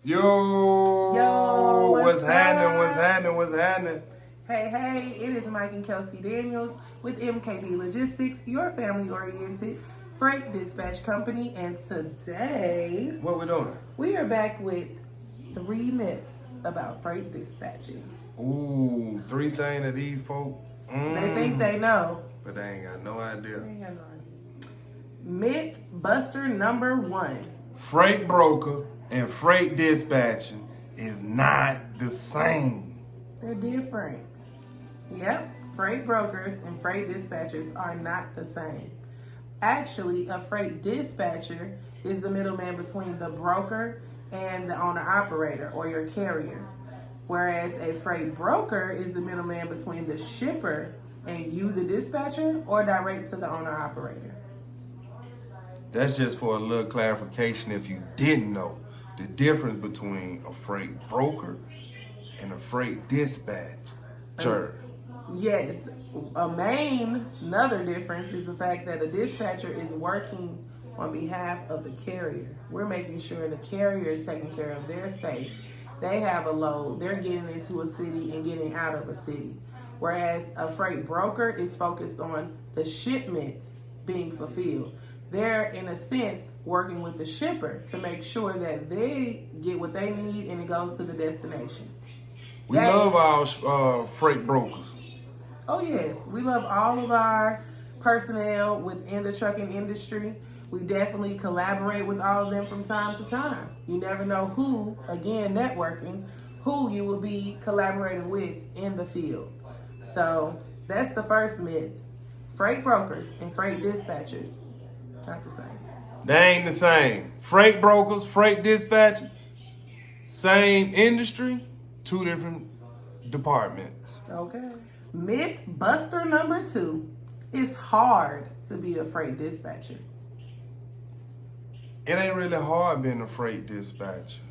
Yo, What's happening? up? What's happening? What's happening? Hey, it is Mike and Kelsey Daniels with MKB Logistics, your family-oriented freight dispatch company. And today, What we doing? we are back with 3 myths about freight dispatching. Ooh, 3 things that these folk, They think they know. but they ain't got no idea. They ain't got no idea. Myth buster number 1. Freight broker and freight dispatching is not the same. They're different. Yep, freight brokers and freight dispatchers are not the same. Actually, a freight dispatcher is the middleman between the broker and the owner-operator or your carrier. Whereas a freight broker is the middleman between the shipper and you, the dispatcher, or direct to the owner-operator. That's just for a little clarification if you didn't know the difference between a freight broker and a freight dispatcher. Yes, another difference is the fact that a dispatcher is working on behalf of the carrier. We're making sure the carrier is taking care of their safe. They have a load. They're getting into a city and getting out of a city. Whereas a freight broker is focused on the shipment being fulfilled. They're, in a sense, working with the shipper to make sure that they get what they need and it goes to the destination. We love our freight brokers. Oh, yes. We love all of our personnel within the trucking industry. We definitely collaborate with all of them from time to time. You never know who, again, networking, who you will be collaborating with in the field. So that's the first myth. Freight brokers and freight dispatchers, not the same. They ain't the same. Freight brokers, freight dispatching, same industry, 2 different departments. Okay. Myth buster number 2. It's hard to be a freight dispatcher. It ain't really hard being a freight dispatcher.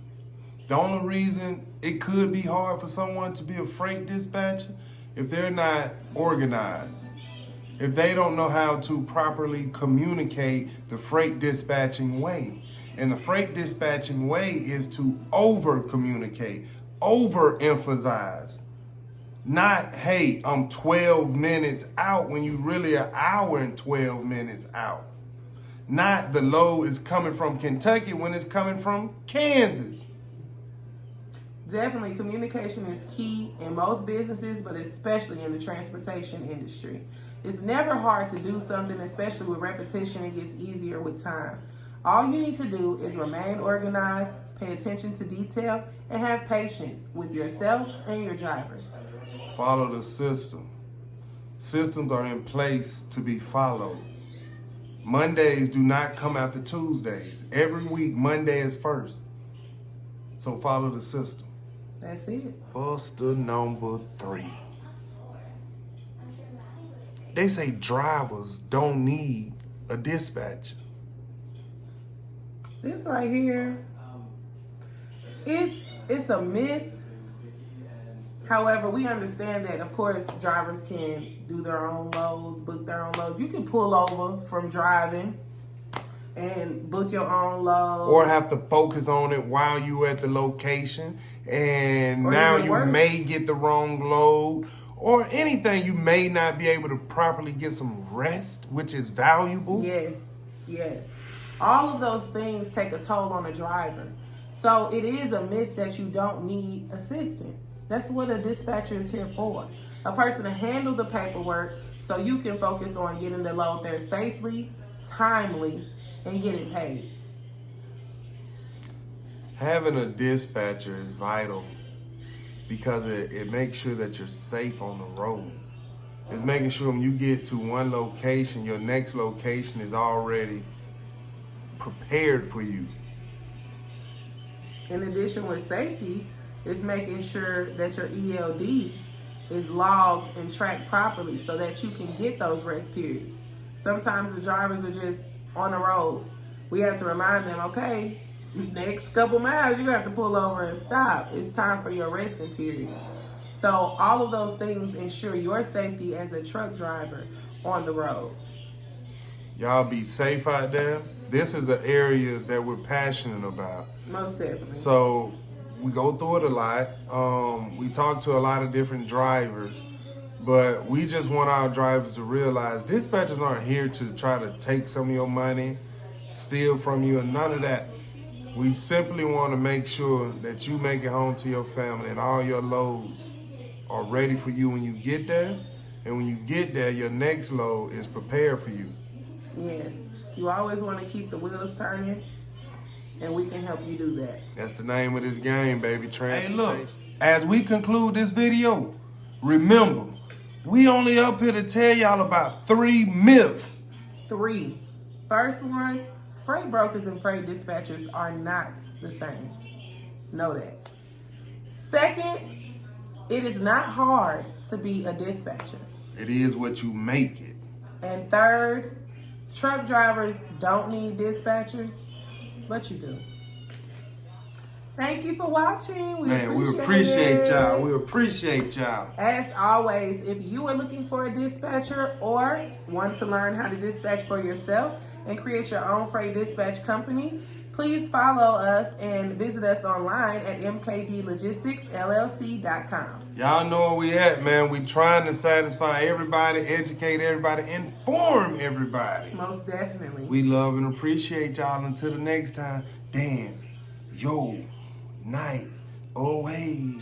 The only reason it could be hard for someone to be a freight dispatcher if they're not organized. If they don't know how to properly communicate the freight dispatching way. And the freight dispatching way is to over-communicate, over-emphasize. Not, hey, I'm 12 minutes out when you really an hour and 12 minutes out. Not the load is coming from Kentucky when it's coming from Kansas. Definitely, communication is key in most businesses, but especially in the transportation industry. It's never hard to do something, especially with repetition. It gets easier with time. All you need to do is remain organized, pay attention to detail, and have patience with yourself and your drivers. Follow the system. Systems are in place to be followed. Mondays do not come after Tuesdays. Every week, Monday is first. So follow the system. That's it. Buster number 3. They say drivers don't need a dispatcher. This right here, it's a myth. However, we understand that, of course, drivers can do their own loads, book their own loads. You can pull over from driving and book your own load. Or have to focus on it while you at the location. And or now you worse, may get the wrong load. Or anything, you may not be able to properly get some rest, which is valuable. Yes. All of those things take a toll on a driver. So it is a myth that you don't need assistance. That's what a dispatcher is here for. A person to handle the paperwork so you can focus on getting the load there safely, timely, and getting paid. Having a dispatcher is vital because it makes sure that you're safe on the road. It's making sure when you get to one location, your next location is already prepared for you. In addition with safety, it's making sure that your ELD is logged and tracked properly so that you can get those rest periods. Sometimes the drivers are just on the road. We have to remind them, okay, next couple miles, you have to pull over and stop. It's time for your resting period. So all of those things ensure your safety as a truck driver on the road. Y'all be safe out there. This is an area that we're passionate about. Most definitely. So we go through it a lot. We talk to a lot of different drivers, but we just want our drivers to realize dispatchers aren't here to try to take some of your money, steal from you, and none of that. We simply want to make sure that you make it home to your family and all your loads are ready for you when you get there. And when you get there, your next load is prepared for you. Yes. You always want to keep the wheels turning, and we can help you do that. That's the name of this game, baby. Transportation. Hey, look, as we conclude this video, remember, we only up here to tell y'all about 3 myths. 3. First one, freight brokers and freight dispatchers are not the same. Know that. Second, it is not hard to be a dispatcher. It is what you make it. And third, truck drivers don't need dispatchers, but you do. Thank you for watching. We appreciate y'all. We appreciate y'all. As always, if you are looking for a dispatcher or want to learn how to dispatch for yourself and create your own freight dispatch company, please follow us and visit us online at mkdlogisticsllc.com. Y'all know where we at, man. We trying to satisfy everybody, educate everybody, inform everybody. Most definitely. We love and appreciate y'all. Until the next time, dance, yo, night, away.